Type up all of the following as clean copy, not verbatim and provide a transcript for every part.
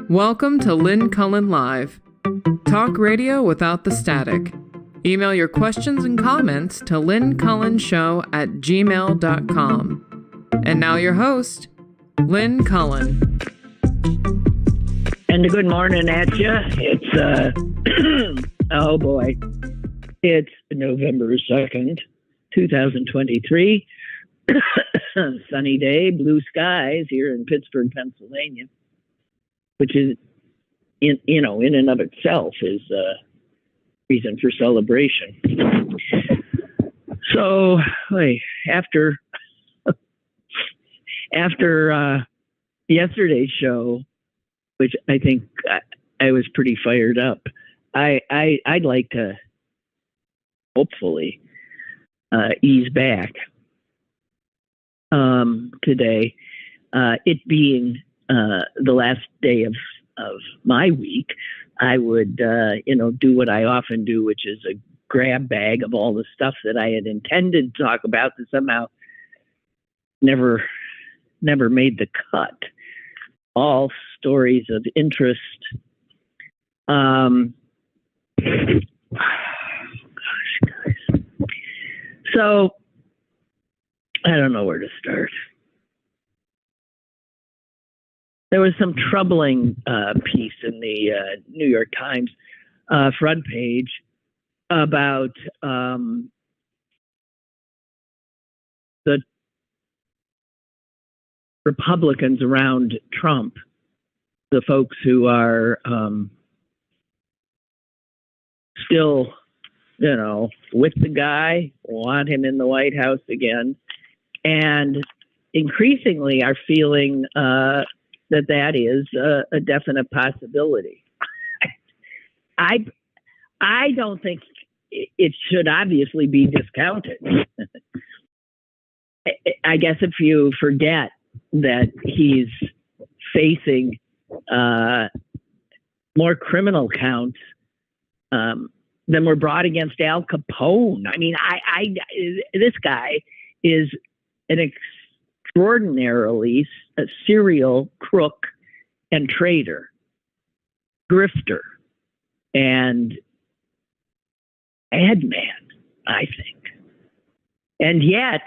Welcome to Lynn Cullen Live. Talk radio without the static. Email your questions and comments to lynncullenshow@gmail.com. And now your host, Lynn Cullen. And a good morning at you. It's, oh boy, it's November 2nd, 2023. Sunny day, blue skies here in Pittsburgh, Pennsylvania, which is, in and of itself is a reason for celebration. So, after yesterday's show, which I think I was pretty fired up, I'd like to hopefully ease back today. It being the last day of my week, I would do what I often do, which is a grab bag of all the stuff that I had intended to talk about that somehow never made the cut. All stories of interest. Gosh, guys. So I don't know where to start. There was some troubling piece in the New York Times front page about the Republicans around Trump, the folks who are still, with the guy, want him in the White House again, and increasingly are feeling that is a definite possibility. I don't think it should obviously be discounted. I guess if you forget that he's facing more criminal counts than were brought against Al Capone. I mean, this guy is an extraordinarily serial crook and traitor, grifter, and ad man, I think. And yet,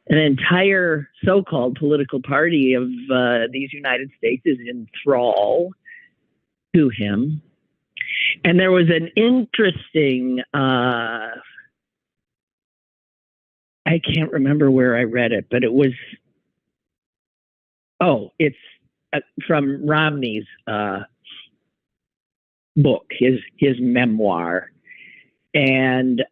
an entire so-called political party of these United States is in thrall to him. And there was an interesting, I can't remember where I read it, but it was, it's from Romney's book, his memoir. And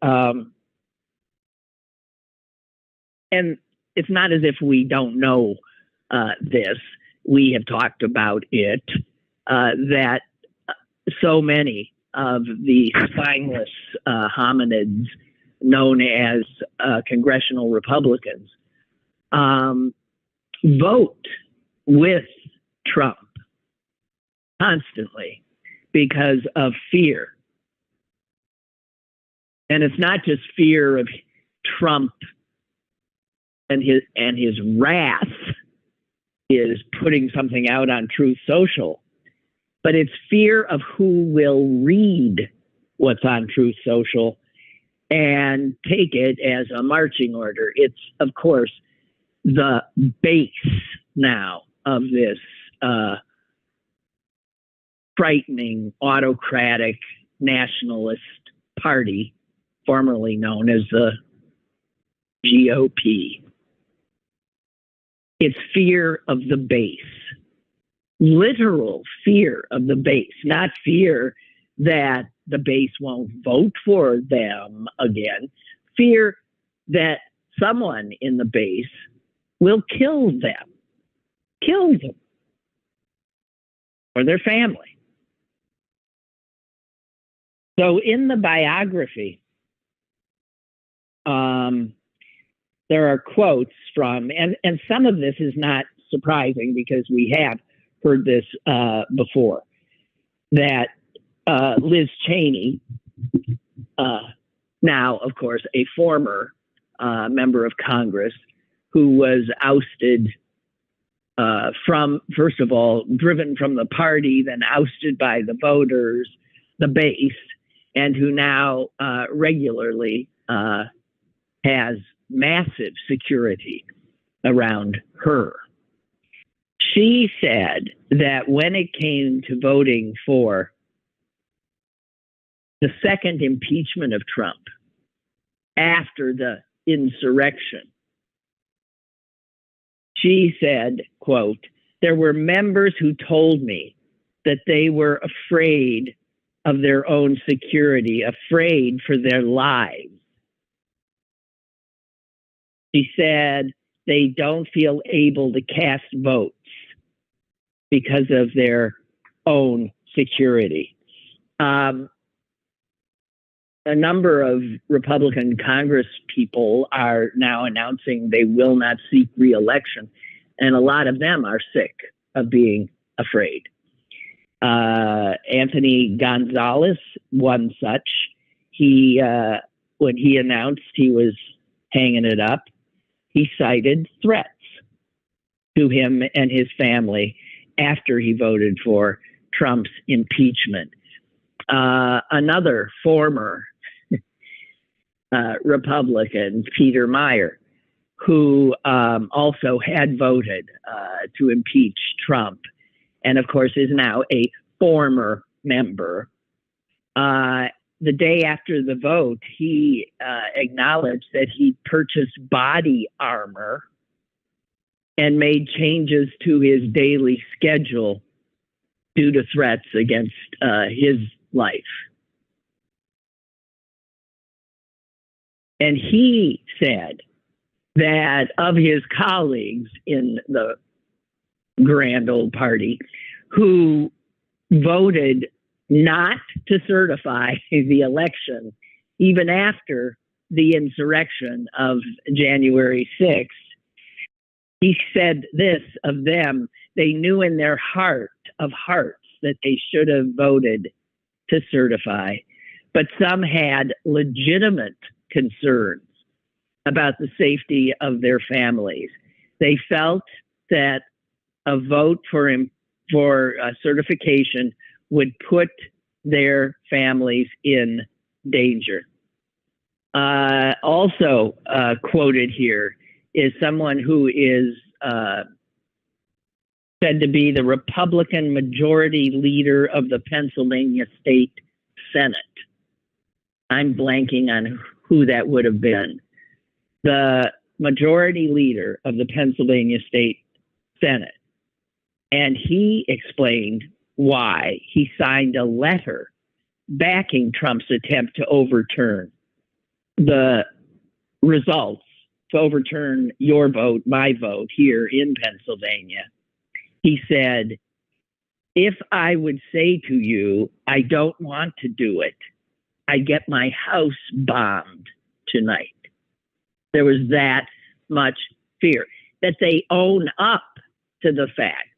it's not as if we don't know this. We have talked about it, that so many of the spineless hominids known as congressional Republicans vote with Trump constantly because of fear. And it's not just fear of Trump and his wrath is putting something out on Truth Social, but it's fear of who will read what's on Truth Social and take it as a marching order. It's, of course, the base now of this frightening, autocratic, nationalist party, formerly known as the GOP. It's fear of the base. Literal fear of the base, not fear that the base won't vote for them again. Fear that someone in the base will kill them, or their family. So in the biography, there are quotes from, and some of this is not surprising because we have heard this before, that Liz Cheney, now, of course, a former member of Congress who was ousted from, first of all, driven from the party, then ousted by the voters, the base, and who now regularly has massive security around her. She said that when it came to voting for the second impeachment of Trump after the insurrection, she said, quote, "There were members who told me that they were afraid of their own security, afraid for their lives." She said they don't feel able to cast votes because of their own security. A number of Republican Congress people are now announcing they will not seek re-election, and a lot of them are sick of being afraid. Anthony Gonzalez, one such, when he announced he was hanging it up, he cited threats to him and his family after he voted for Trump's impeachment. Another former Republican, Peter Meyer, who also had voted to impeach Trump, and of course is now a former member. The day after the vote, he acknowledged that he purchased body armor and made changes to his daily schedule due to threats against his life. And he said that of his colleagues in the grand old party who voted not to certify the election, even after the insurrection of January 6th, he said this of them: they knew in their heart of hearts that they should have voted to certify, but some had legitimate concerns about the safety of their families. They felt that a vote for certification would put their families in danger. Also quoted here is someone who is said to be the Republican majority leader of the Pennsylvania State Senate. I'm blanking on who that would have been. The majority leader of the Pennsylvania State Senate. And he explained why he signed a letter backing Trump's attempt to overturn the results, to overturn your vote, my vote here in Pennsylvania. He said, "If I would say to you, I don't want to do it, I get my house bombed tonight." There was that much fear, that they own up to the fact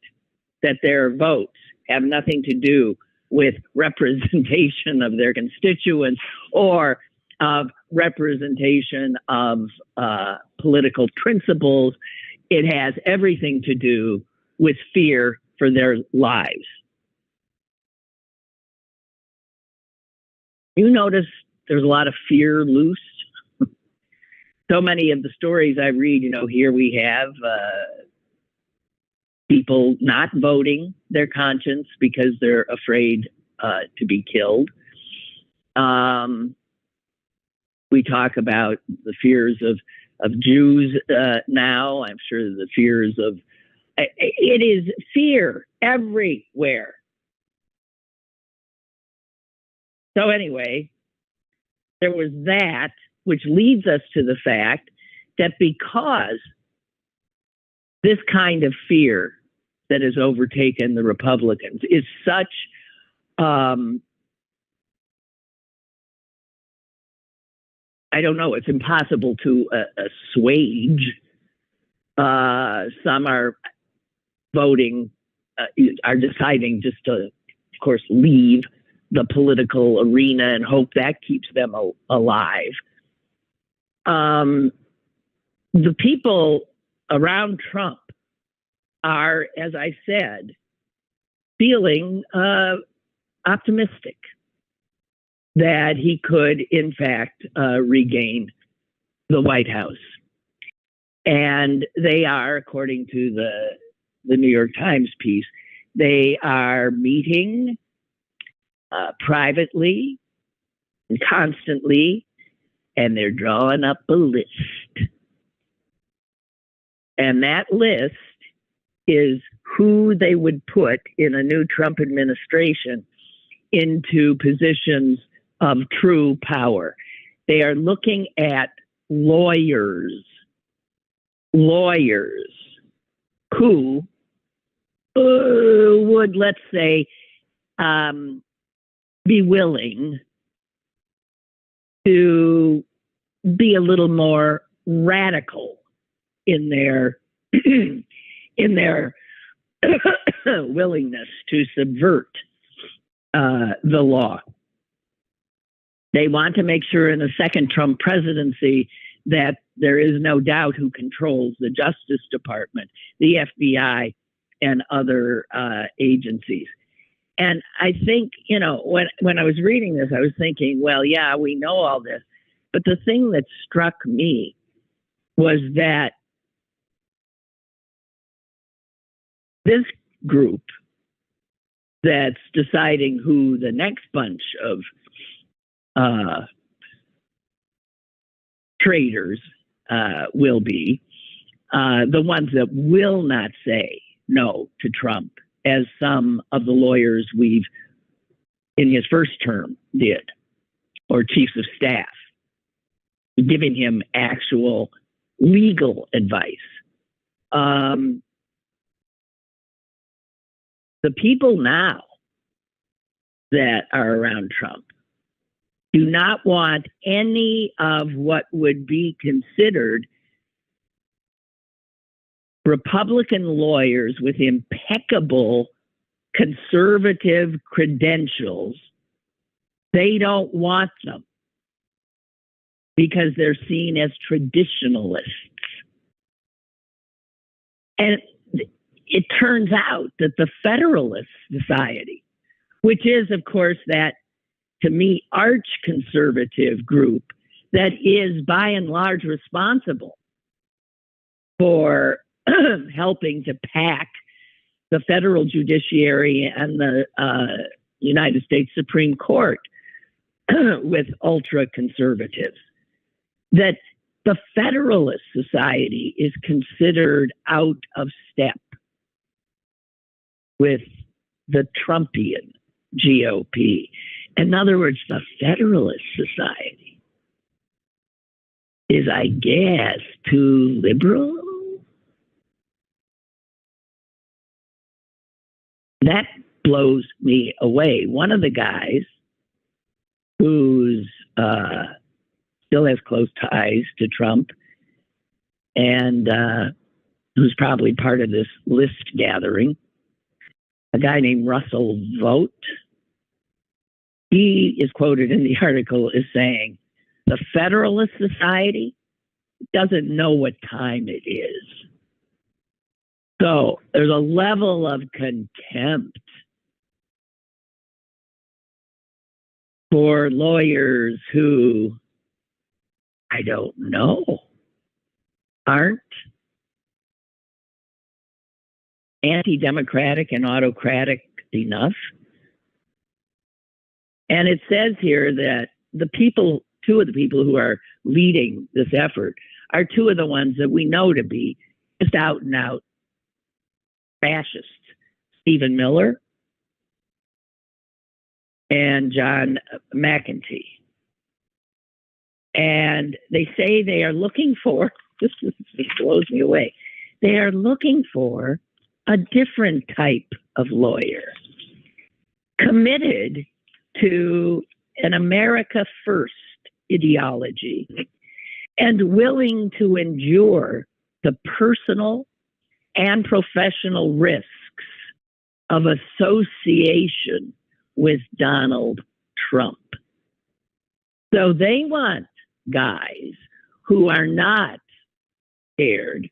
that their votes have nothing to do with representation of their constituents or of representation of political principles. It has everything to do with fear for their lives. You notice there's a lot of fear loose. So many of the stories I read, here we have people not voting their conscience because they're afraid to be killed. We talk about the fears of Jews now. I'm sure the fears of, it is fear everywhere. So anyway, there was that, which leads us to the fact that because this kind of fear that has overtaken the Republicans is such I don't know, it's impossible to assuage. Some are voting, are deciding just to, of course, leave the political arena and hope that keeps them alive. The people around Trump are, as I said, feeling optimistic that he could, in fact, regain the White House. And they are, according to the New York Times piece, they are meeting privately and constantly, and they're drawing up a list. And that list is who they would put in a new Trump administration into positions of true power. They are looking at lawyers who would, let's say, be willing to be a little more radical in their in their willingness to subvert the law. They want to make sure in the second Trump presidency that there is no doubt who controls the Justice Department, the FBI, and other agencies. And I think, when I was reading this, I was thinking, well, yeah, we know all this. But the thing that struck me was that this group that's deciding who the next bunch of traitors will be, the ones that will not say no to Trump, as some of the lawyers we've in his first term did, or chiefs of staff, giving him actual legal advice. The people now that are around Trump do not want any of what would be considered Republican lawyers with impeccable conservative credentials. They don't want them because they're seen as traditionalists. And it turns out that the Federalist Society, which is, of course, that, to me, arch conservative group that is by and large responsible for helping to pack the federal judiciary and the United States Supreme Court with ultra conservatives, that the Federalist Society is considered out of step with the Trumpian GOP. In other words, the Federalist Society is, I guess, too liberal. That blows me away. One of the guys who's still has close ties to Trump and who's probably part of this list gathering, a guy named Russell Vogt, he is quoted in the article as saying, the Federalist Society doesn't know what time it is. So there's a level of contempt for lawyers who, I don't know, aren't anti-democratic and autocratic enough. And it says here that two of the people who are leading this effort are two of the ones that we know to be just out and out fascists, Stephen Miller and John McEntee. And they say they are looking for, this blows me away, they are looking for a different type of lawyer, committed to an America First ideology and willing to endure the personal and professional risks of association with Donald Trump. So they want guys who are not scared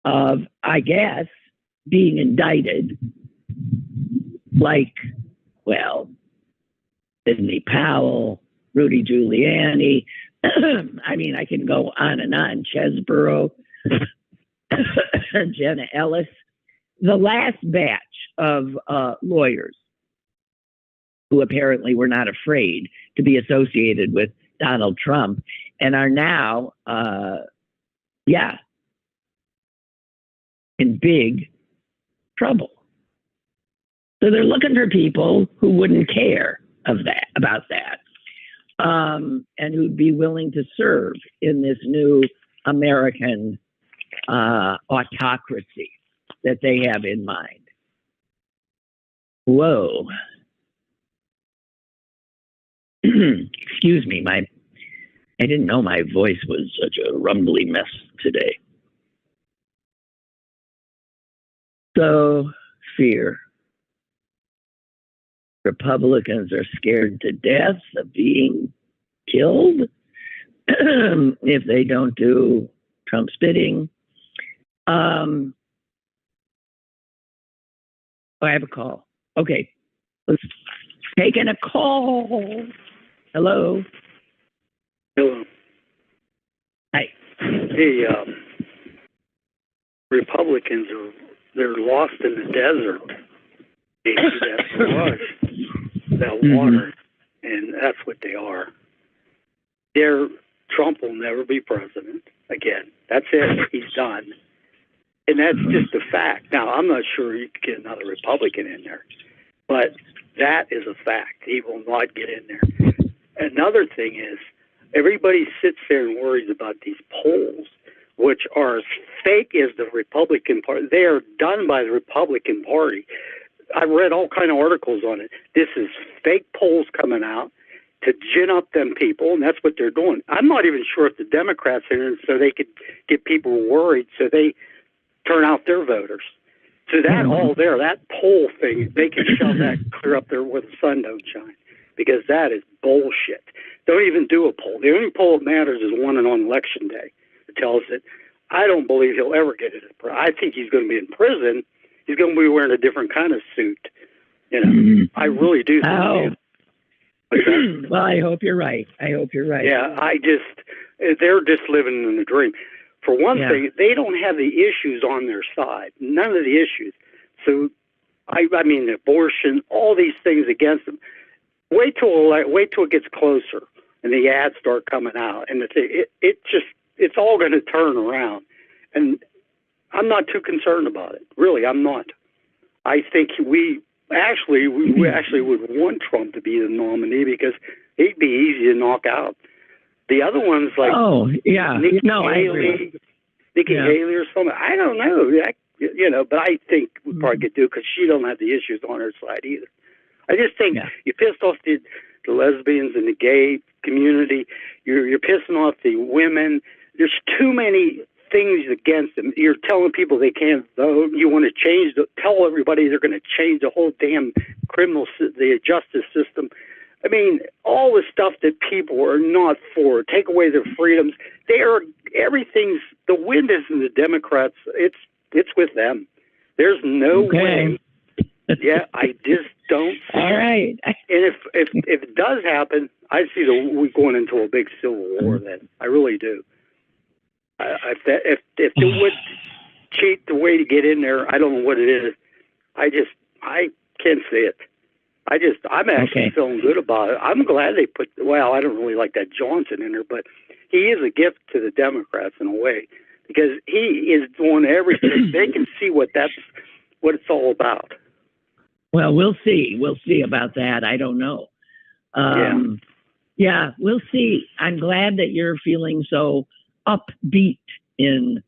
of, I guess, being indicted, like, well, Sidney Powell, Rudy Giuliani. I mean, I can go on and on. Chesborough, Jenna Ellis. The last batch of lawyers who apparently were not afraid to be associated with Donald Trump and are now, in big trouble. So they're looking for people who wouldn't care about that, and who'd be willing to serve in this new American autocracy that they have in mind. Whoa. Excuse me, I didn't know my voice was such a rumbly mess today. So, fear. Republicans are scared to death of being killed if they don't do Trump's bidding. I have a call. Okay, let's taking a call. Hello. Hello. Hi. Hey, Republicans they're lost in the desert. They see that slush, that water, and that's what they are. Trump will never be president again. That's it. He's done. And that's just a fact. Now, I'm not sure you could get another Republican in there, but that is a fact. He will not get in there. Another thing is, everybody sits there and worries about these polls, which are as fake as the Republican Party. They are done by the Republican Party. I read all kind of articles on it. This is fake polls coming out to gin up them people, and that's what they're doing. I'm not even sure if the Democrats are in so they could get people worried so they turn out their voters. So that all there, that poll thing, they can shove that clear up there where the sun don't shine, because that is bullshit. Don't even do a poll. The only poll that matters is one on election day. It tells it. I don't believe he'll ever get it. I think he's going to be in prison. He's going to be wearing a different kind of suit. You know, I really do think well, I hope you're right. Yeah, they're just living in the dream. For one thing, they don't have the issues on their side. None of the issues. So, I mean, abortion, all these things against them. Wait till it gets closer and the ads start coming out, and it's all going to turn around. And I'm not too concerned about it. Really, I'm not. I think we actually would want Trump to be the nominee because he'd be easy to knock out. The other ones like Nikki Haley or something. I don't know. But I think we probably could do because she don't have the issues on her side either. I just think you pissed off the lesbians and the gay community. You're pissing off the women. There's too many things against them. You're telling people they can't vote. You want to tell everybody they're going to change the whole damn the justice system. I mean, all the stuff that people are not for, take away their freedoms. Everything's, the wind is in the Democrats. It's with them. There's no way. Yeah, I just don't. All right. And if it does happen, I see we going into a big civil war. Then I really do. If they would cheat the way to get in there, I don't know what it is. I can't see it. I'm actually feeling good about it. I'm glad they I don't really like that Johnson in there, but he is a gift to the Democrats in a way because he is doing everything. They can see what it's all about. Well, we'll see. We'll see about that. I don't know. Yeah, we'll see. I'm glad that you're feeling so upbeat in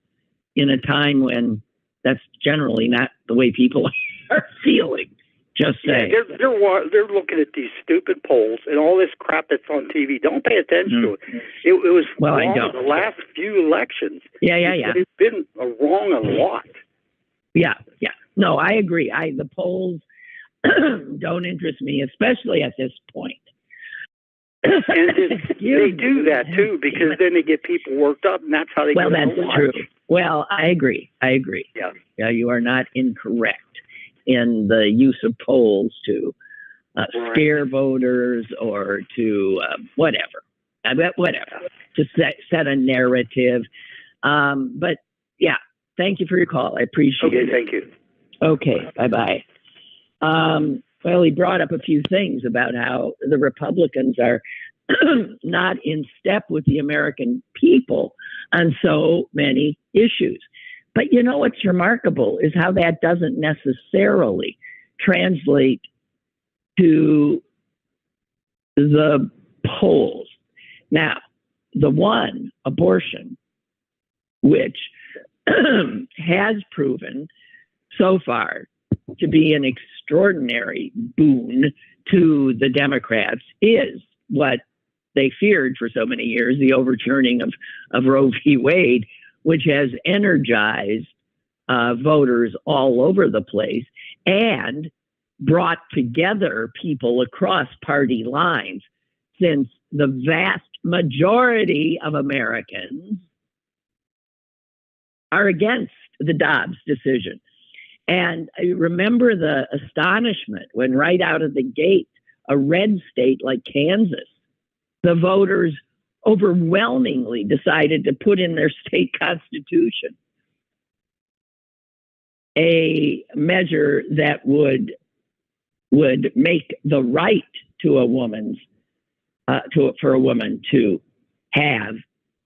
a time when that's generally not the way people are feeling. Just saying. Yeah, they're looking at these stupid polls and all this crap that's on TV. Don't pay attention to it. It was wrong in the last few elections. Yeah. It's been wrong a lot. Yeah. No, I agree. The polls don't interest me, especially at this point. And they do that too because then they get people worked up, and that's how they. Well, that's true. Well, I agree. Yeah. Yeah, you are not incorrect in the use of polls to scare voters or to whatever. Whatever. To set a narrative. But yeah, thank you for your call. I appreciate it. Okay, thank you. Okay, bye-bye. Well, he brought up a few things about how the Republicans are not in step with the American people on so many issues. But you know what's remarkable is how that doesn't necessarily translate to the polls. Now, the one, abortion, which has proven so far to be an extraordinary boon to the Democrats, is what they feared for so many years, the overturning of Roe v. Wade, which has energized voters all over the place and brought together people across party lines, since the vast majority of Americans are against the Dobbs decision. And I remember the astonishment when right out of the gate, a red state like Kansas, the voters overwhelmingly decided to put in their state constitution a measure that would make the right to a woman's for a woman to have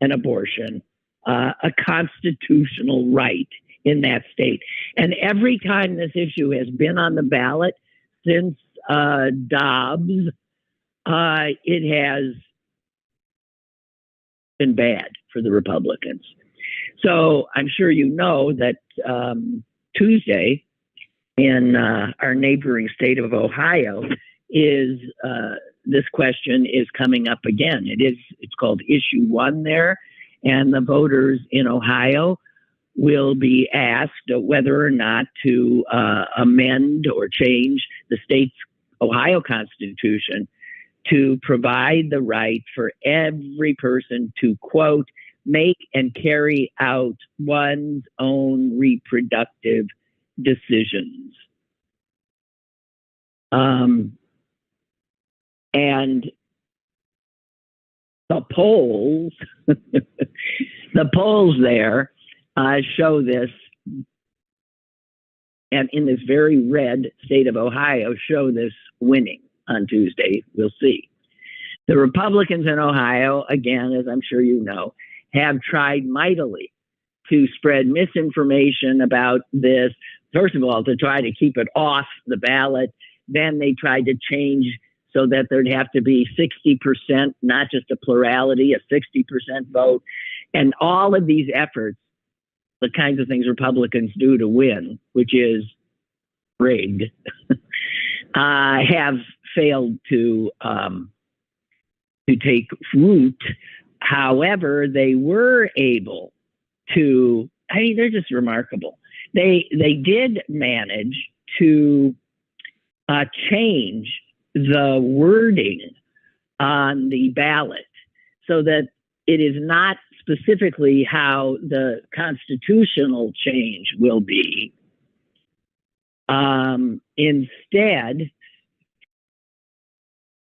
an abortion a constitutional right in that state. And every time this issue has been on the ballot since Dobbs, it has been bad for the Republicans. So I'm sure you know that Tuesday in our neighboring state of Ohio is this question is coming up again. It's called Issue 1 there, and the voters in Ohio will be asked whether or not to amend or change the state's Ohio Constitution to provide the right for every person to, quote, make and carry out one's own reproductive decisions. And the polls, the polls there show this, and in this very red state of Ohio, show this winning on Tuesday. We'll see. The Republicans in Ohio, again, as I'm sure you know, have tried mightily to spread misinformation about this. First of all, to try to keep it off the ballot. Then they tried to change so that there'd have to be 60%, not just a plurality, a 60% vote. And all of these efforts, the kinds of things Republicans do to win, which is rigged, have failed to take root. However, they were able to, I mean, they're just remarkable. They did manage to change the wording on the ballot so that it is not specifically how the constitutional change will be. Instead,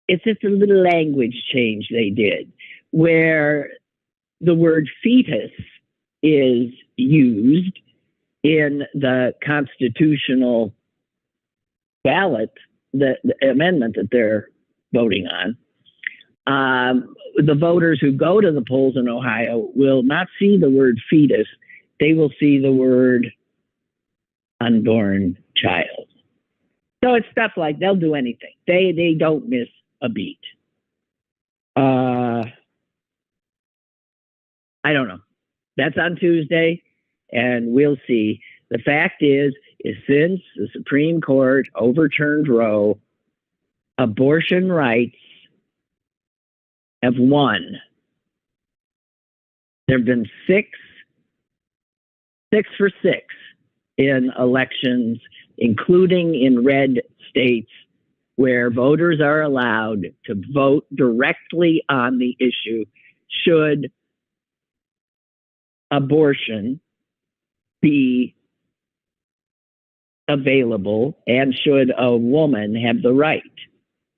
it's just a little language change they did, where the word fetus is used in the constitutional ballot, the amendment that they're voting on. The voters who go to the polls in Ohio will not see the word fetus. They will see the word unborn child. So it's stuff like they'll do anything. They don't miss a beat. I don't know. That's on Tuesday, and we'll see. The fact is since the Supreme Court overturned Roe, abortion rights have won. There have been six for six in elections, including in red states, where voters are allowed to vote directly on the issue: should abortion be available, and should a woman have the right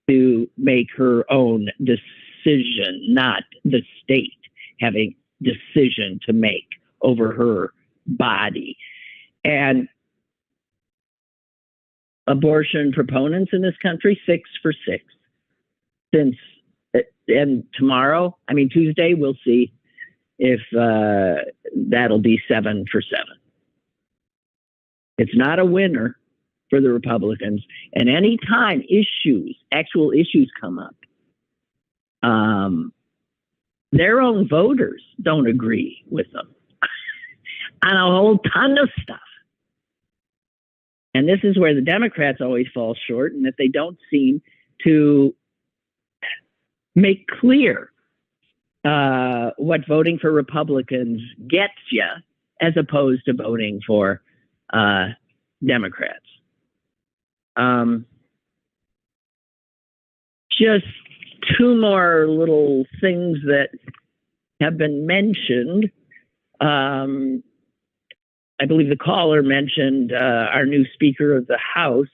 to make her own decision, not the state having decision to make over her body. And abortion proponents in this country, 6 for 6. And tomorrow, Tuesday, we'll see if that'll be 7 for 7. It's not a winner for the Republicans. And any time actual issues come up, their own voters don't agree with them on a whole ton of stuff. And this is where the Democrats always fall short, and that they don't seem to make clear what voting for Republicans gets you, as opposed to voting for Democrats. Just two more little things that have been mentioned. I believe the caller mentioned our new Speaker of the House,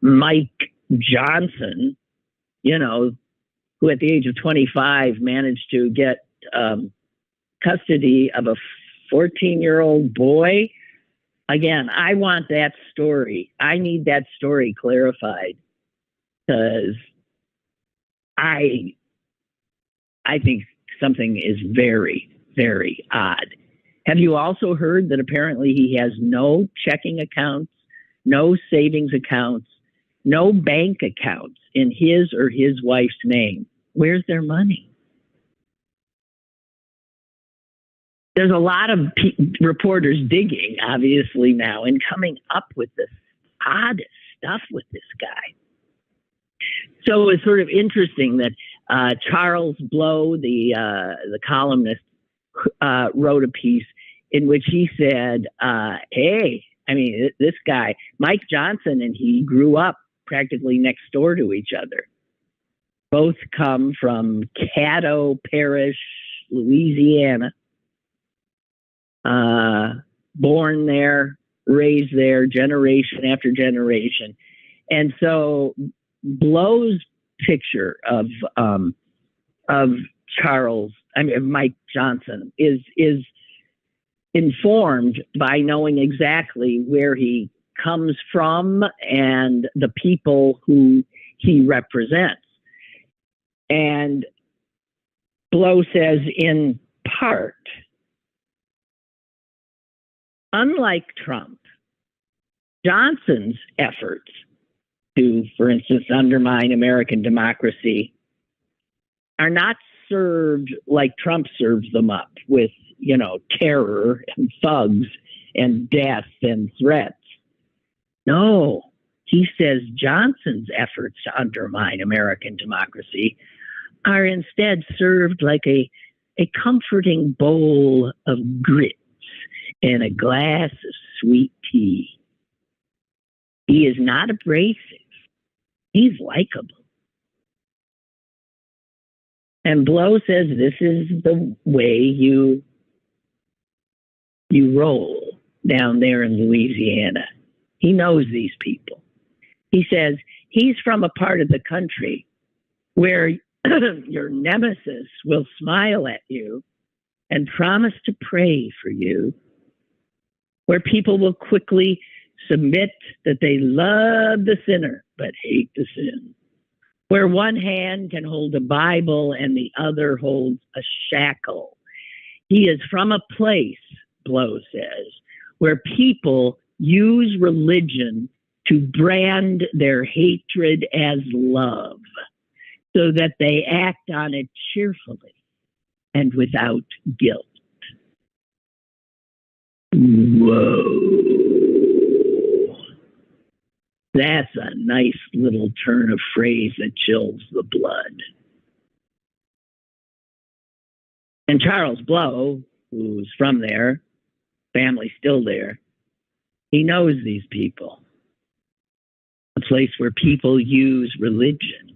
Mike Johnson, who at the age of 25 managed to get custody of a 14-year-old boy. Again, I want that story. I need that story clarified, because I think something is very, very odd. Have you also heard that apparently he has no checking accounts, no savings accounts, no bank accounts in his or his wife's name? Where's their money? There's a lot of reporters digging, obviously, now, and coming up with this oddest stuff with this guy. So it's sort of interesting that Charles Blow, the columnist, wrote a piece in which he said, this guy, Mike Johnson, and he grew up practically next door to each other. Both come from Caddo Parish, Louisiana. Born there, raised there, generation after generation. And so Blow's picture of Mike Johnson is informed by knowing exactly where he comes from and the people who he represents. And Blow says, in part, unlike Trump, Johnson's efforts to, for instance, undermine American democracy are not served like Trump serves them up with, terror and thugs and death and threats. No, he says Johnson's efforts to undermine American democracy are instead served like a comforting bowl of grits and a glass of sweet tea. He is not abrasive. He's likable. And Blow says this is the way you roll down there in Louisiana. He knows these people. He says he's from a part of the country where your nemesis will smile at you and promise to pray for you, where people will quickly submit that they love the sinner but hate the sin, where one hand can hold a Bible and the other holds a shackle. He is from a place, Blow says, where people use religion to brand their hatred as love, so that they act on it cheerfully and without guilt. Whoa. That's a nice little turn of phrase that chills the blood. And Charles Blow, who's from there, family still there, he knows these people. A place where people use religion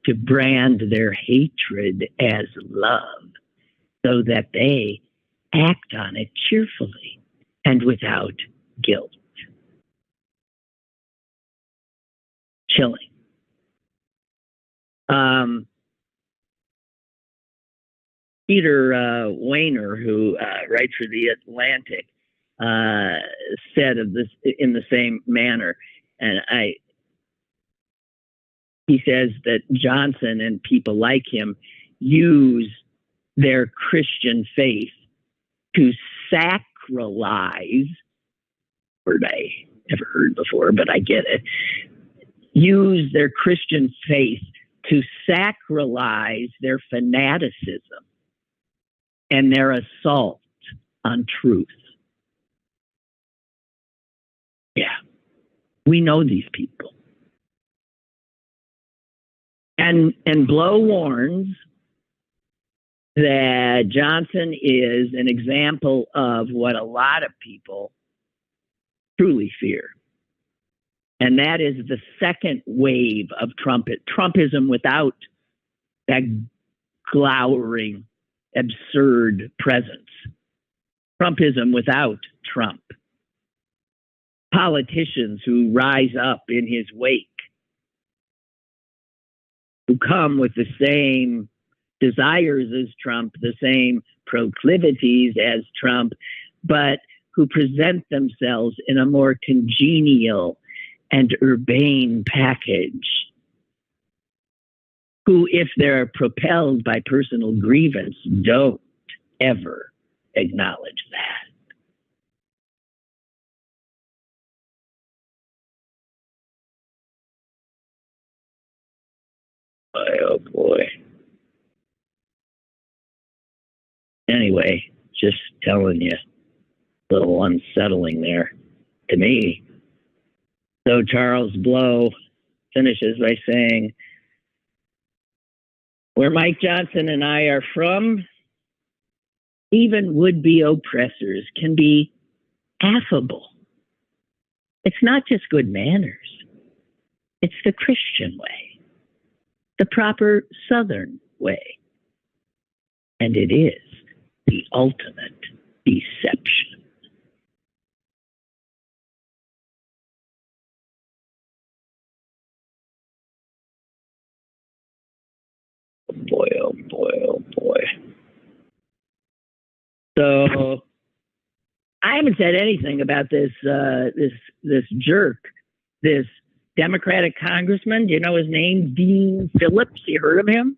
to brand their hatred as love, so that they act on it cheerfully and without guilt. Chilling. Peter Wehner, who writes for The Atlantic, said of this in the same manner, and he says that Johnson and people like him use their Christian faith to sacralize, word I never heard before, but I get it, use their Christian faith to sacralize their fanaticism and their assault on truth. Yeah, we know these people. And Blow warns that Johnson is an example of what a lot of people truly fear. And that is the second wave of Trumpism without that glowering, absurd presence. Trumpism without Trump. Politicians who rise up in his wake, who come with the same desires as Trump, the same proclivities as Trump, but who present themselves in a more congenial and urbane package, who, if they're propelled by personal grievance, don't ever acknowledge that. Oh boy. Anyway, just telling you, a little unsettling there to me. So Charles Blow finishes by saying, where Mike Johnson and I are from, even would-be oppressors can be affable. It's not just good manners. It's the Christian way, the proper Southern way. And it is the ultimate deception. Boy, oh boy, oh boy. So I haven't said anything about this jerk, this Democratic congressman. Do you know his name? Dean Phillips. You heard of him?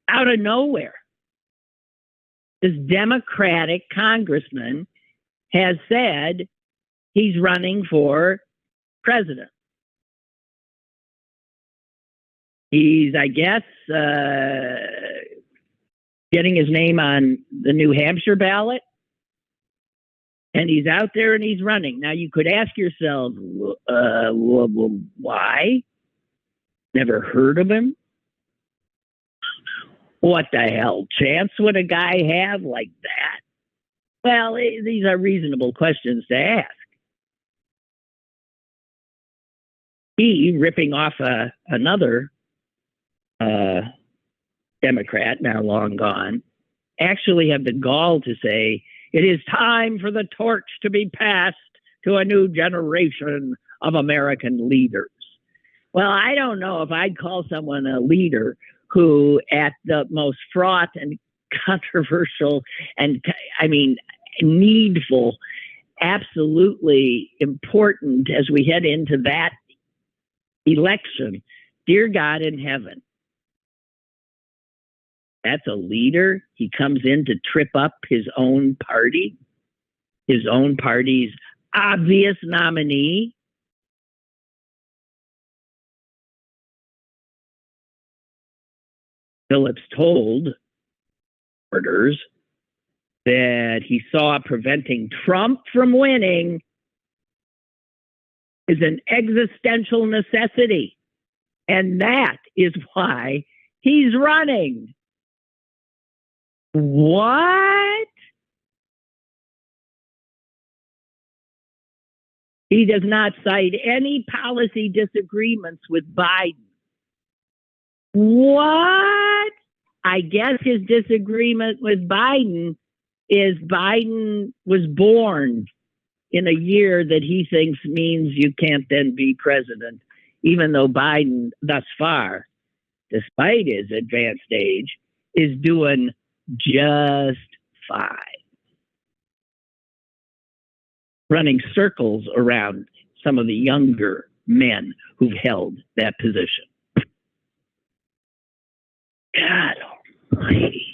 Out of nowhere, this Democratic congressman has said he's running for president. He's, I guess, getting his name on the New Hampshire ballot. And he's out there and he's running. Now, you could ask yourself, why? Never heard of him? What the hell chance would a guy have like that? Well, these are reasonable questions to ask. He, ripping off another Democrat, now long gone, actually had the gall to say, it is time for the torch to be passed to a new generation of American leaders. Well, I don't know if I'd call someone a leader who, at the most fraught and controversial and, needful, absolutely important as we head into that election, dear God in heaven, that's a leader. He comes in to trip up his own party's obvious nominee. Phillips told reporters that he saw preventing Trump from winning is an existential necessity. And that is why he's running. What? He does not cite any policy disagreements with Biden. What? I guess his disagreement with Biden is Biden was born in a year that he thinks means you can't then be president, even though Biden thus far, despite his advanced age, is doing just fine. Running circles around some of the younger men who've held that position. God almighty.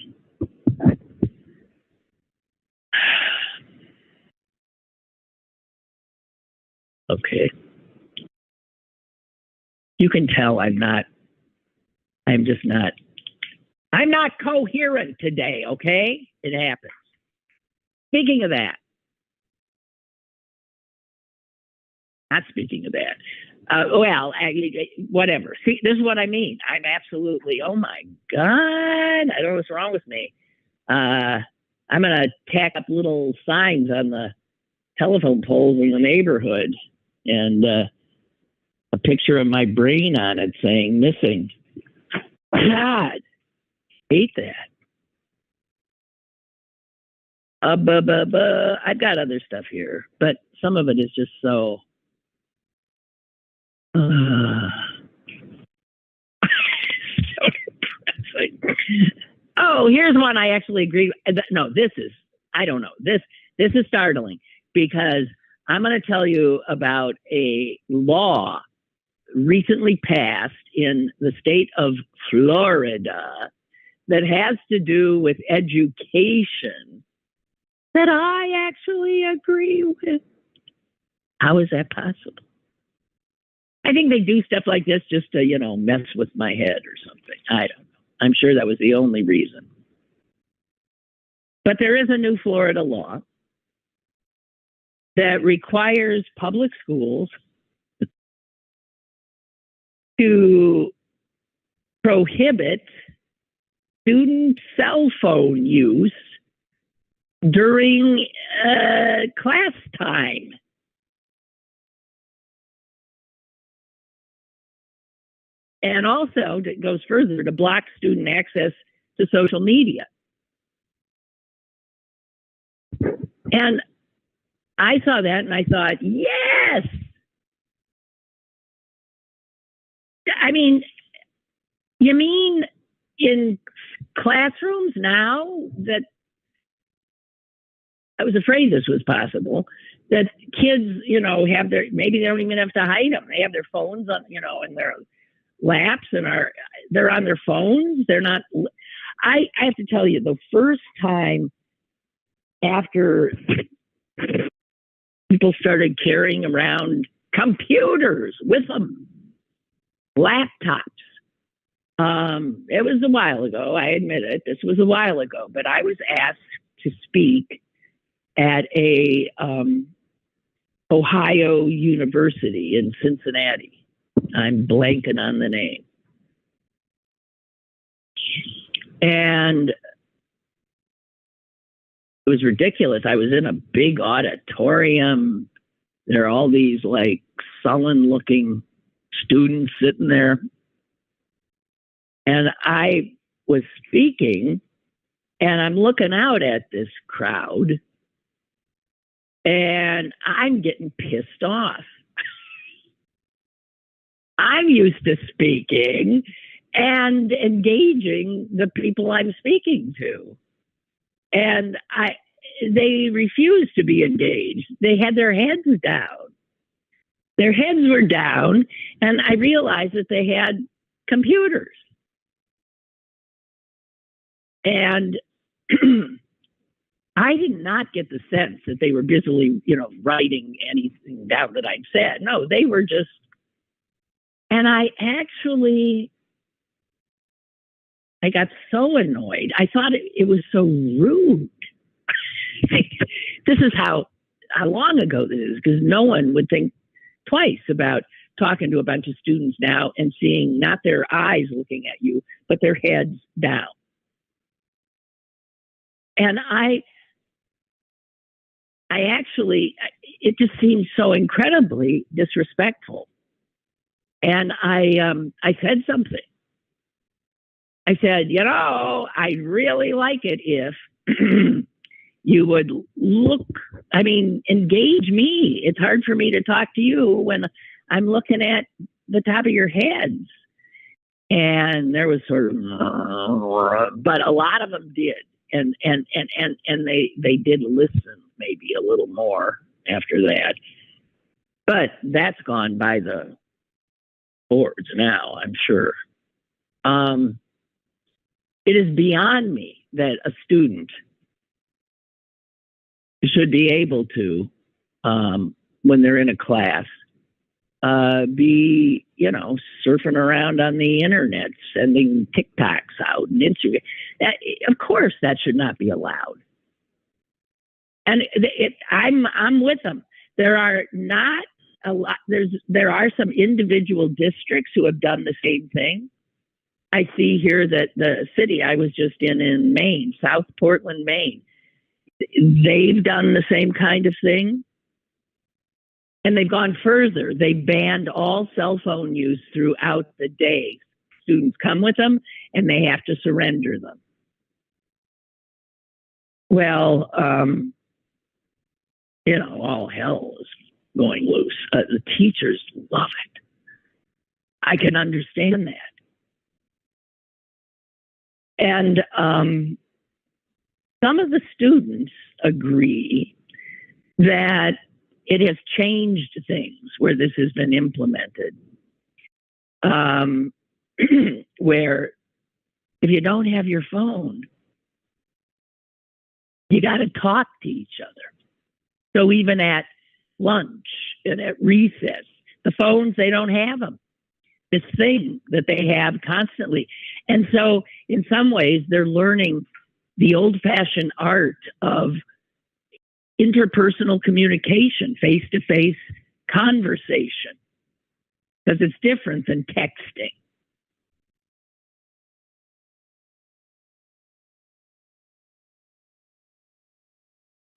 Okay. You can tell I'm not coherent today, okay? It happens. Speaking of that, not speaking of that, whatever. See, this is what I mean. I'm absolutely, oh my God, I don't know what's wrong with me. I'm going to tack up little signs on the telephone poles in the neighborhood and a picture of my brain on it saying missing. God, hate that. I've got other stuff here, but some of it is just so. So depressing. Oh, here's one I actually agree with. No, I don't know. This is startling because I'm going to tell you about a law recently passed in the state of Florida that has to do with education that I actually agree with. How is that possible? I think they do stuff like this just to, mess with my head or something. I don't know. I'm sure that was the only reason. But there is a new Florida law that requires public schools to prohibit student cell phone use during class time. And also, it goes further to block student access to social media. And I saw that and I thought, yes! I mean, you mean in classrooms now that I was afraid this was possible, that kids, have maybe they don't even have to hide them. They have their phones on, in their laps and they're on their phones. They're not. I have to tell you, the first time after people started carrying around computers with them, laptops. It was a while ago. I admit it. This was a while ago, but I was asked to speak at a Ohio University in Cincinnati. I'm blanking on the name. And it was ridiculous. I was in a big auditorium. There are all these sullen looking students sitting there. And I was speaking and I'm looking out at this crowd and I'm getting pissed off. I'm used to speaking and engaging the people I'm speaking to. And they refused to be engaged. They had their heads down. Their heads were down, and I realized that they had computers. And I did not get the sense that they were busily, writing anything down that I'd said. No, they were just. And I got so annoyed. I thought it was so rude. This is how long ago this is, because no one would think twice about talking to a bunch of students now and seeing not their eyes looking at you, but their heads down. And it just seemed so incredibly disrespectful. And I said something. I said, I'd really like it if you would look, engage me. It's hard for me to talk to you when I'm looking at the top of your heads. And there was sort of, but a lot of them did. And they did listen maybe a little more after that. But that's gone by the boards now, I'm sure. It is beyond me that a student should be able to, when they're in a class, be, surfing around on the internet, sending TikToks out and Instagram. Of course, that should not be allowed. And I'm with them. There are not a lot. There are some individual districts who have done the same thing. I see here that the city I was just in Maine, South Portland, Maine, they've done the same kind of thing. And they've gone further. They banned all cell phone use throughout the day. Students come with them and they have to surrender them. Well, all hell is going loose. The teachers love it. I can understand that. And some of the students agree that it has changed things where this has been implemented. Where if you don't have your phone, you got to talk to each other. So even at lunch and at recess, the phones, they don't have them. This thing that they have constantly. And so in some ways, they're learning the old-fashioned art of interpersonal communication, face-to-face conversation, because it's different than texting.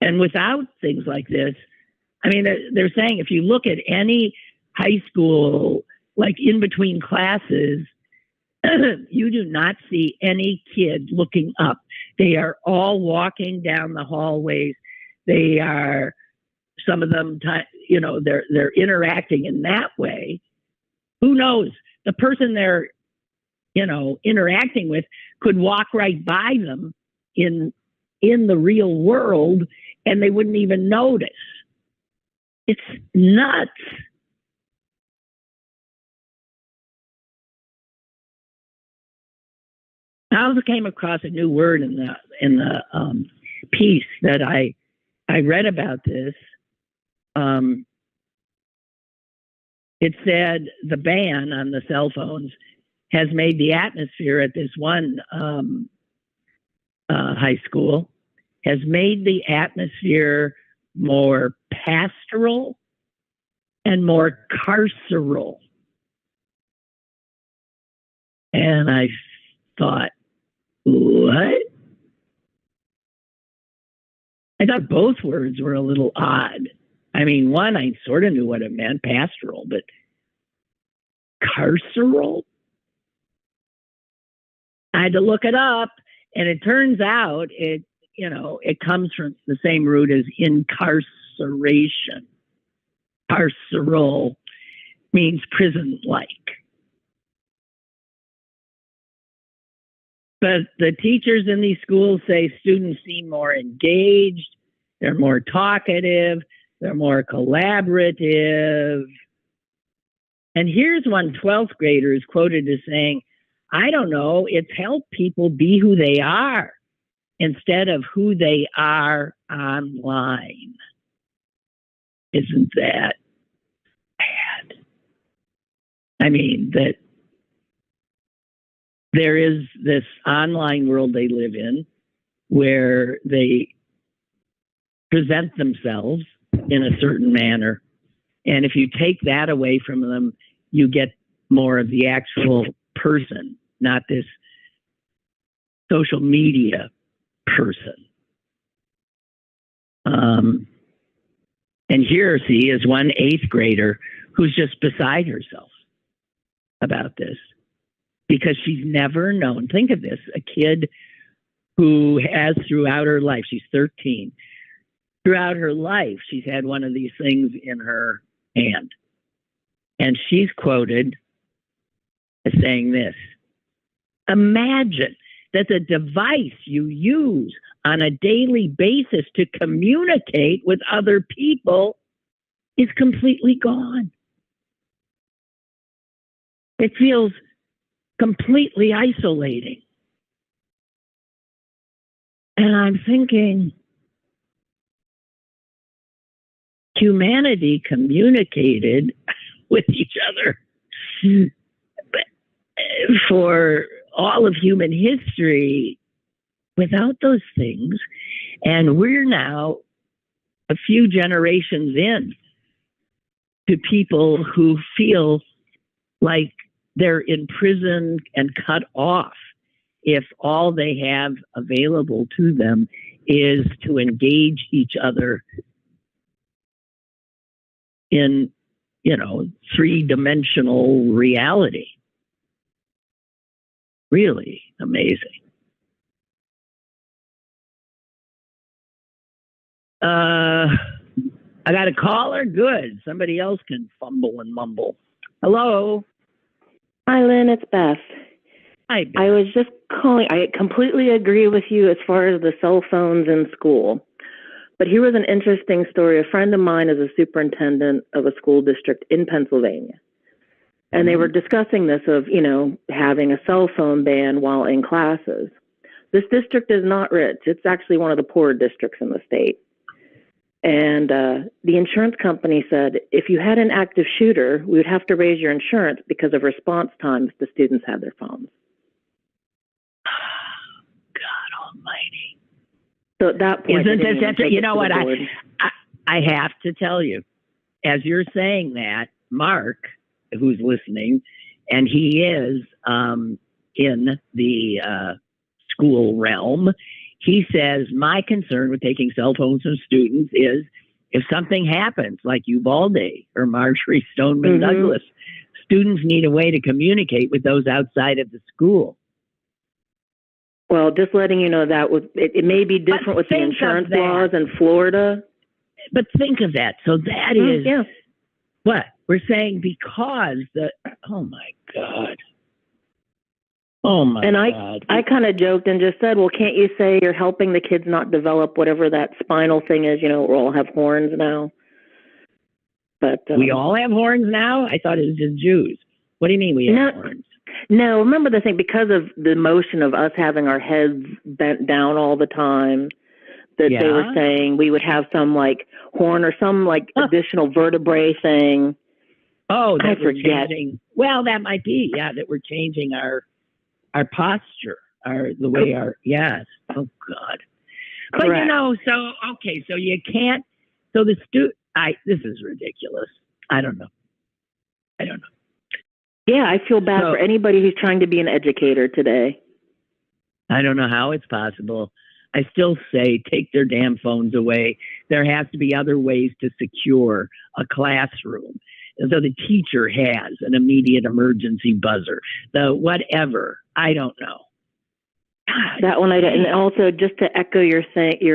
And without things like this, they're saying if you look at any high school, like in between classes, you do not see any kid looking up. They are all walking down the hallways. They are, some of them, they're interacting in that way. Who knows? The person they're, interacting with could walk right by them in the real world and they wouldn't even notice. It's nuts. I also came across a new word in the piece that I read about this. It said the ban on the cell phones has made the atmosphere at this one high school, has made the atmosphere more pastoral and more carceral. And I thought, what? I thought both words were a little odd. One, I sort of knew what it meant, pastoral, but carceral? I had to look it up, and it turns out it comes from the same root as incarceration. Carceral means prison-like. But the teachers in these schools say students seem more engaged, they're more talkative, they're more collaborative. And here's one 12th grader is quoted as saying, I don't know, it's helped people be who they are instead of who they are online. Isn't that bad? That there is this online world they live in where they present themselves in a certain manner. And if you take that away from them, you get more of the actual person, not this social media person. And here she is, one 8th grader who's just beside herself about this because she's never known. Think of this, a kid who has throughout her life, she's 13, throughout her life, she's had one of these things in her hand. And she's quoted as saying this: imagine that the device you use on a daily basis to communicate with other people is completely gone. It feels completely isolating. And I'm thinking, humanity communicated with each other for all of human history without those things. And we're now a few generations in to people who feel like they're imprisoned and cut off if all they have available to them is to engage each other in, three-dimensional reality. Really amazing. I got a caller? Good. Somebody else can fumble and mumble. Hello? Hi, Lynn. It's Beth. Hi, Beth. I was just calling. I completely agree with you as far as the cell phones in school. But here was an interesting story. A friend of mine is a superintendent of a school district in Pennsylvania. And they were discussing this of, having a cell phone ban while in classes. This district is not rich. It's actually one of the poorer districts in the state. And the insurance company said, if you had an active shooter, we would have to raise your insurance because of response times the students had their phones. God almighty. So at that point, isn't this interesting? You know what? I have to tell you, as you're saying that, Mark, who's listening, and he is in the school realm, he says, my concern with taking cell phones from students is if something happens like Uvalde or Marjorie Stoneman Douglas, students need a way to communicate with those outside of the school. Well, just letting you know that it may be different with the insurance laws in Florida. But think of that. So that is what we're saying, because oh my God. Oh my God. I kind of joked and just said, well, can't you say you're helping the kids not develop whatever that spinal thing is? We all have horns now. But we all have horns now? I thought it was just Jews. What do you mean we have horns? No, remember the thing, because of the motion of us having our heads bent down all the time, that they were saying we would have some like horn or some like additional vertebrae thing. Oh, that I forget. Well, that might be, that we're changing our posture, the way yes. Oh God. But correct. so you can't, so this is ridiculous. I don't know. Yeah, I feel bad for anybody who's trying to be an educator today. I don't know how it's possible. I still say take their damn phones away. There has to be other ways to secure a classroom. So the teacher has an immediate emergency buzzer, the whatever. I don't know. God, that one I didn't. And also, just to echo your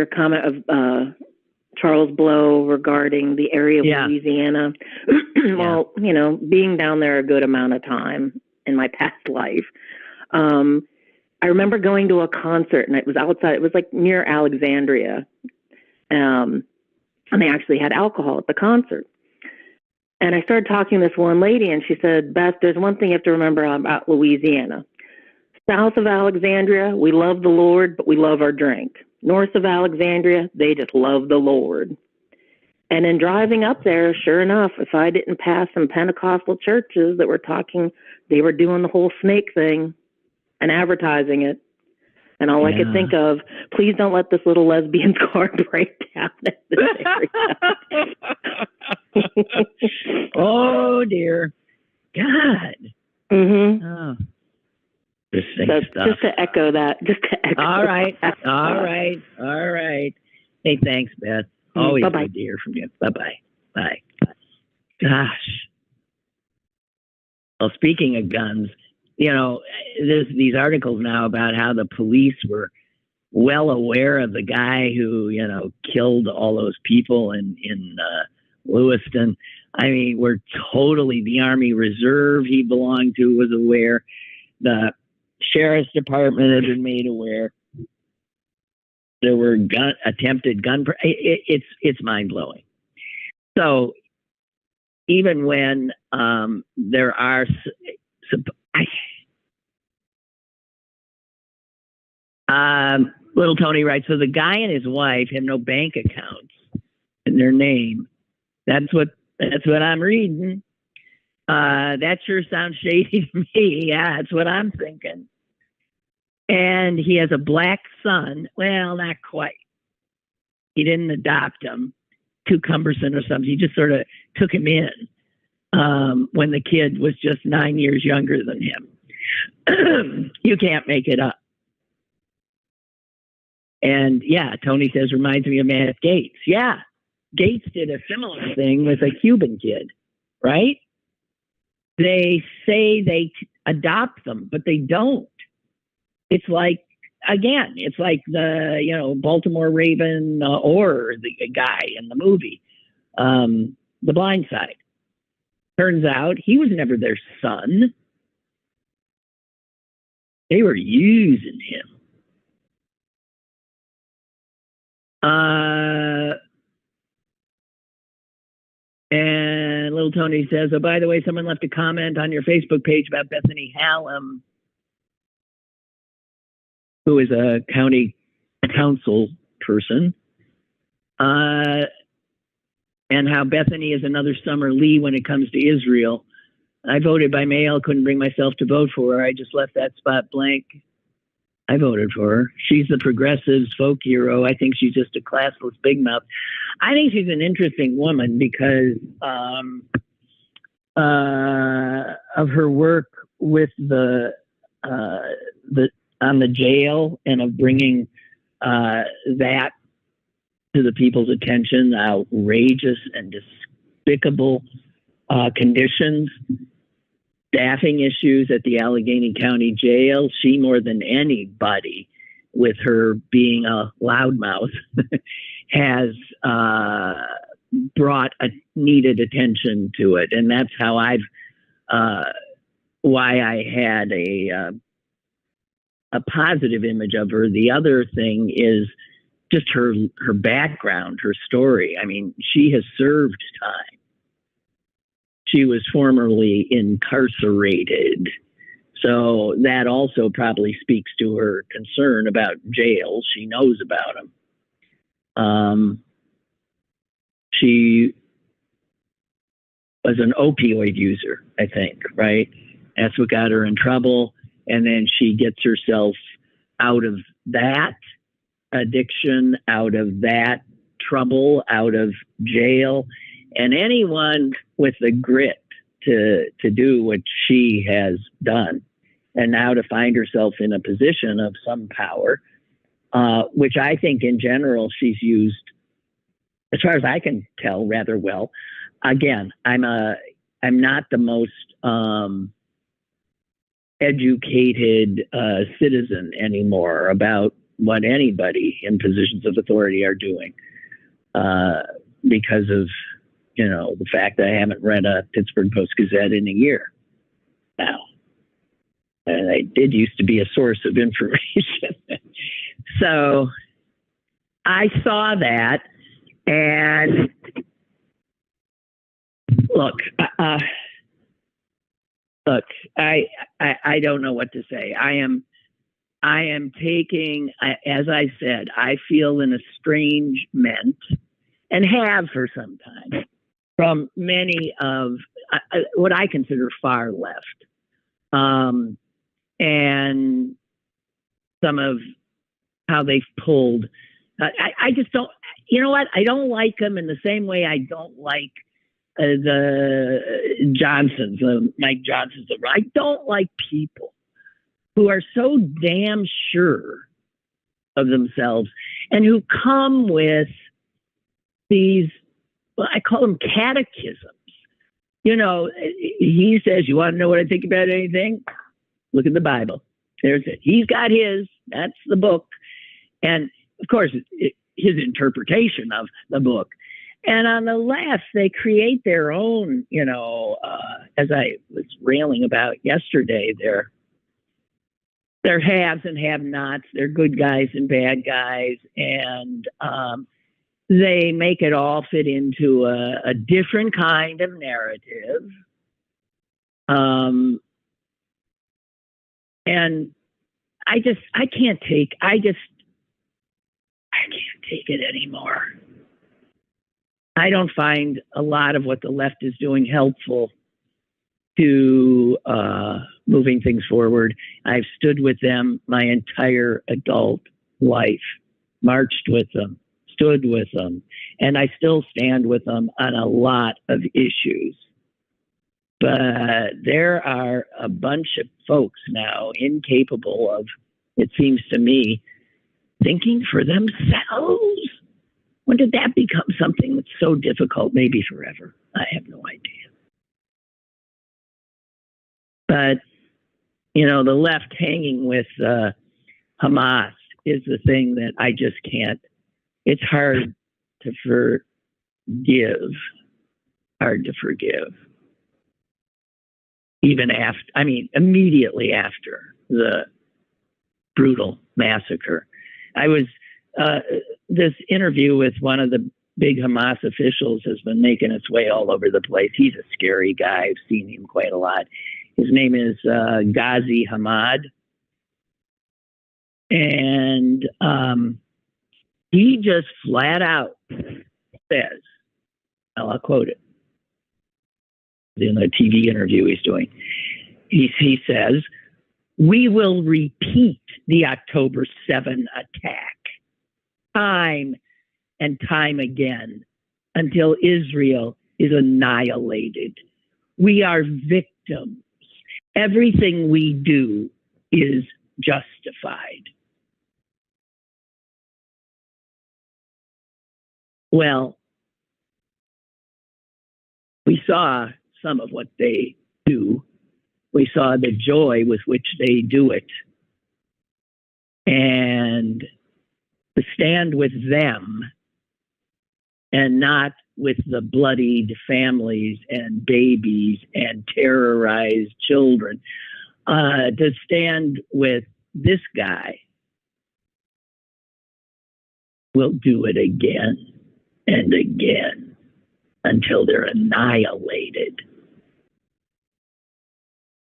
comment of Charles Blow regarding the area of Louisiana. Well, being down there a good amount of time in my past life, I remember going to a concert, and it was outside. It was like near Alexandria, and they actually had alcohol at the concert. And I started talking to this one lady, and she said, Beth, there's one thing you have to remember about Louisiana. South of Alexandria, we love the Lord, but we love our drink. North of Alexandria, they just love the Lord. And in driving up there, sure enough, if I didn't pass some Pentecostal churches that were talking, they were doing the whole snake thing and advertising it. And all I could think of, please don't let this little lesbian's car break down at this area. Oh, dear. God. Oh. Just to echo that. All right. Hey, thanks, Beth. Always good to hear from you. Bye-bye. Bye. Gosh. Well, speaking of guns, there's these articles now about how the police were well aware of the guy who, killed all those people in Lewiston. I mean, we're totally, the Army Reserve he belonged to was aware. The Sheriff's Department had been made aware. There were attempted gun. It's mind blowing. So even when there are, Little Tony writes, so the guy and his wife have no bank accounts in their name. That's what I'm reading. That sure sounds shady to me. Yeah, that's what I'm thinking. And he has a black son. Well, not quite. He didn't adopt him, too cumbersome or something. He just sort of took him in when the kid was just 9 years younger than him. You can't make it up. And yeah, Tony says, reminds me of Matt Gates. Yeah, Gates did a similar thing with a Cuban kid, right? They say they adopt them, but they don't. It's like, again, it's like the, Baltimore Raven or the guy in the movie, The Blind Side. Turns out he was never their son. They were using him. And Little Tony says, oh, by the way, someone left a comment on your Facebook page about Bethany Hallam, who is a county council person, and how Bethany is another Summer Lee when it comes to Israel. I voted by mail, couldn't bring myself to vote for her. I just left that spot blank. I voted for her. She's the progressives folk hero. I think she's just a classless big mouth. I think she's an interesting woman because of her work with the on the jail and of bringing that to the people's attention, outrageous and despicable conditions, staffing issues at the Allegheny County Jail. She, more than anybody, with her being a loudmouth, has brought a needed attention to it. And that's how why I had a positive image of her. The other thing is just her background, her story. I mean, she has served time. She was formerly incarcerated. So that also probably speaks to her concern about jails. She knows about them. She was an opioid user, I think, right? That's what got her in trouble. And then she gets herself out of that addiction, out of that trouble, out of jail. And anyone with the grit to do what she has done, and now to find herself in a position of some power, which I think in general she's used, as far as I can tell, rather well. Again, I'm not the most educated citizen anymore about what anybody in positions of authority are doing, because of the fact that I haven't read a Pittsburgh Post-Gazette in a year now. And I did used to be a source of information. So I saw that, and look, I don't know what to say. I am taking, as I said, I feel an estrangement, and have for some time, from many of what I consider far left, and some of how they've pulled. I just don't, you know what? I don't like them in the same way I don't like the Johnsons, Mike Johnsons. I don't like people who are so damn sure of themselves and who come with these, well, I call them catechisms. He says, you want to know what I think about anything? Look at the Bible. There's it. He's got his. That's the book. and of course, his interpretation of the book. And on the left, they create their own, as I was railing about yesterday, they're haves and have-nots, they're good guys and bad guys, and they make it all fit into a different kind of narrative. And I can't take it anymore. I don't find a lot of what the left is doing helpful to moving things forward. I've stood with them my entire adult life, marched with them, stood with them, and I still stand with them on a lot of issues. But there are a bunch of folks now incapable of, it seems to me, thinking for themselves. When did that become something that's so difficult? Maybe forever. I have no idea. But, the left hanging with Hamas is the thing that I just can't. It's hard to forgive. Even immediately after the brutal massacre. I was, this interview with one of the big Hamas officials has been making its way all over the place. He's a scary guy. I've seen him quite a lot. His name is Ghazi Hamad. And he just flat out says, I'll quote it, in a TV interview he's doing. He says, "We will repeat the October 7 attack time and time again until Israel is annihilated. We are victims. Everything we do is justified." Well, we saw some of what they do. We saw the joy with which they do it. And to stand with them and not with the bloodied families and babies and terrorized children, to stand with this guy, will do it again and again until they're annihilated.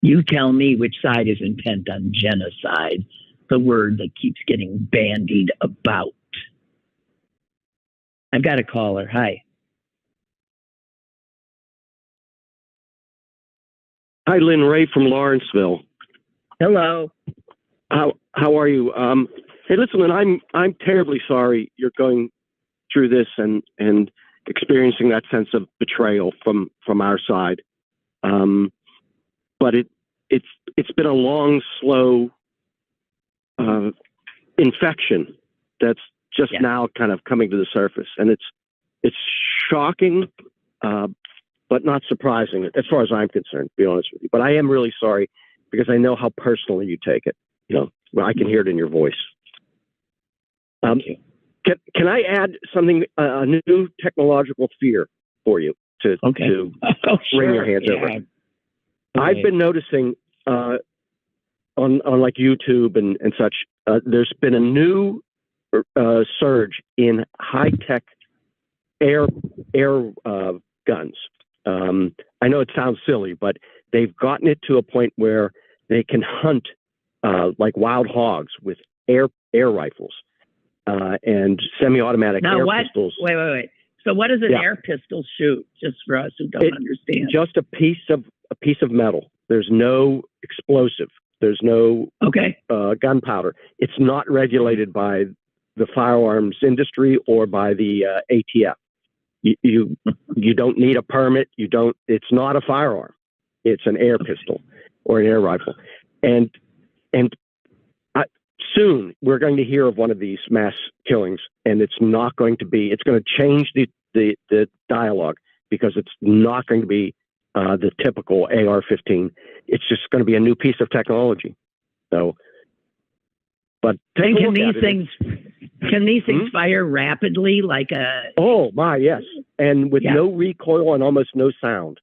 You tell me which side is intent on genocide, the word that keeps getting bandied about. I've got a caller. Hi. Hi, Lynn Ray from Lawrenceville. Hello. How are you? Hey, listen, Lynn, I'm terribly sorry you're going through this and experiencing that sense of betrayal from our side. But it's been a long, slow infection that's just now kind of coming to the surface, and it's shocking, but not surprising as far as I'm concerned, to be honest with you. But I am really sorry because I know how personally you take it. I can hear it in your voice. Thank you. Can I add something, a new technological fear for you to wring your hands over? Okay. I've been noticing on like YouTube and such, there's been a new surge in high-tech air guns. I know it sounds silly, but they've gotten it to a point where they can hunt like wild hogs with air rifles and semi-automatic pistols. Wait. So what does an air pistol shoot? Just for us who don't understand. Just a piece of metal. There's no explosive. There's no gunpowder. It's not regulated by the firearms industry or by the ATF. You don't need a permit. It's not a firearm. It's an air pistol or an air rifle. And soon we're going to hear of one of these mass killings, and it's going to change the dialogue, because it's not going to be the typical AR-15. It's just going to be a new piece of technology. So But can these things fire rapidly like a? Oh my, yes, and with no recoil and almost no sound.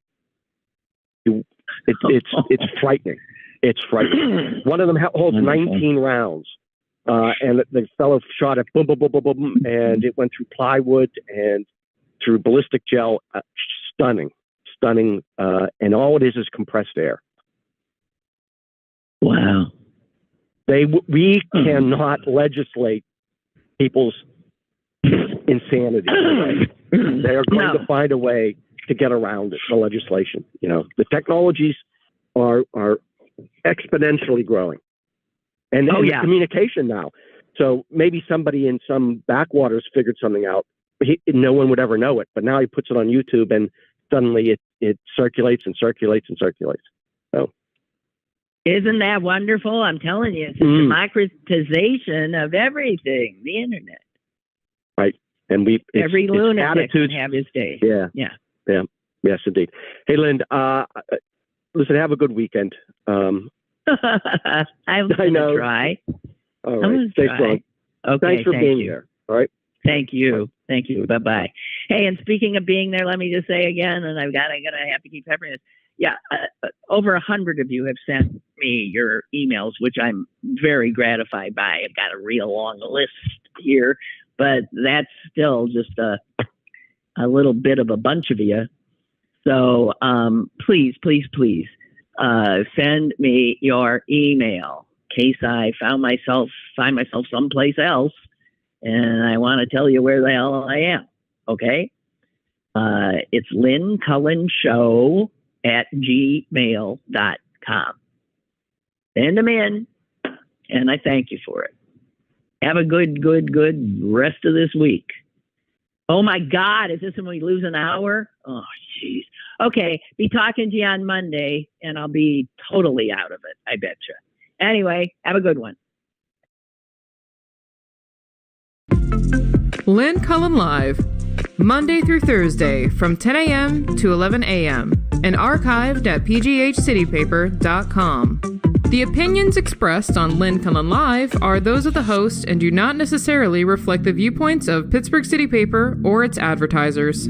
It's frightening. It's frightening. One of them holds 19 rounds, and the fellow shot it boom, boom, boom, boom, boom, and it went through plywood and through ballistic gel. Stunning, and all it is compressed air. Wow. We cannot legislate people's insanity. They are going to find a way to get around it, the legislation. You know, the technologies are exponentially growing, and the communication now. So maybe somebody in some backwaters figured something out. No one would ever know it, but now he puts it on YouTube, and suddenly it circulates and circulates and circulates. So. Isn't that wonderful? I'm telling you, it's a democratization of everything, the internet. Right. And every lunatic can have his day. Yeah. Yes, indeed. Hey, Lynn, listen, have a good weekend. I'm going to try. All right. Stay strong. Okay. Thanks for being here. All right. Thank you. Thank you. Bye-bye. Hey, and speaking of being there, let me just say again, and I'm going to have to keep peppering this. Yeah, over 100 of you have sent me your emails, which I'm very gratified by. I've got a real long list here, but that's still just a little bit of a bunch of you. So please send me your email in case I find myself someplace else and I want to tell you where the hell I am. Okay, it's Lynn Cullen Show @gmail.com. Send them in, and I thank you for it. Have a good rest of this week. Oh, my God, is this when we lose an hour? Oh, jeez. Okay, be talking to you on Monday, and I'll be totally out of it, I bet you. Anyway, have a good one. Lynn Cullen Live, Monday through Thursday from 10 a.m. to 11 a.m. and archived at pghcitypaper.com. The opinions expressed on Lynn Cullen Live are those of the host and do not necessarily reflect the viewpoints of Pittsburgh City Paper or its advertisers.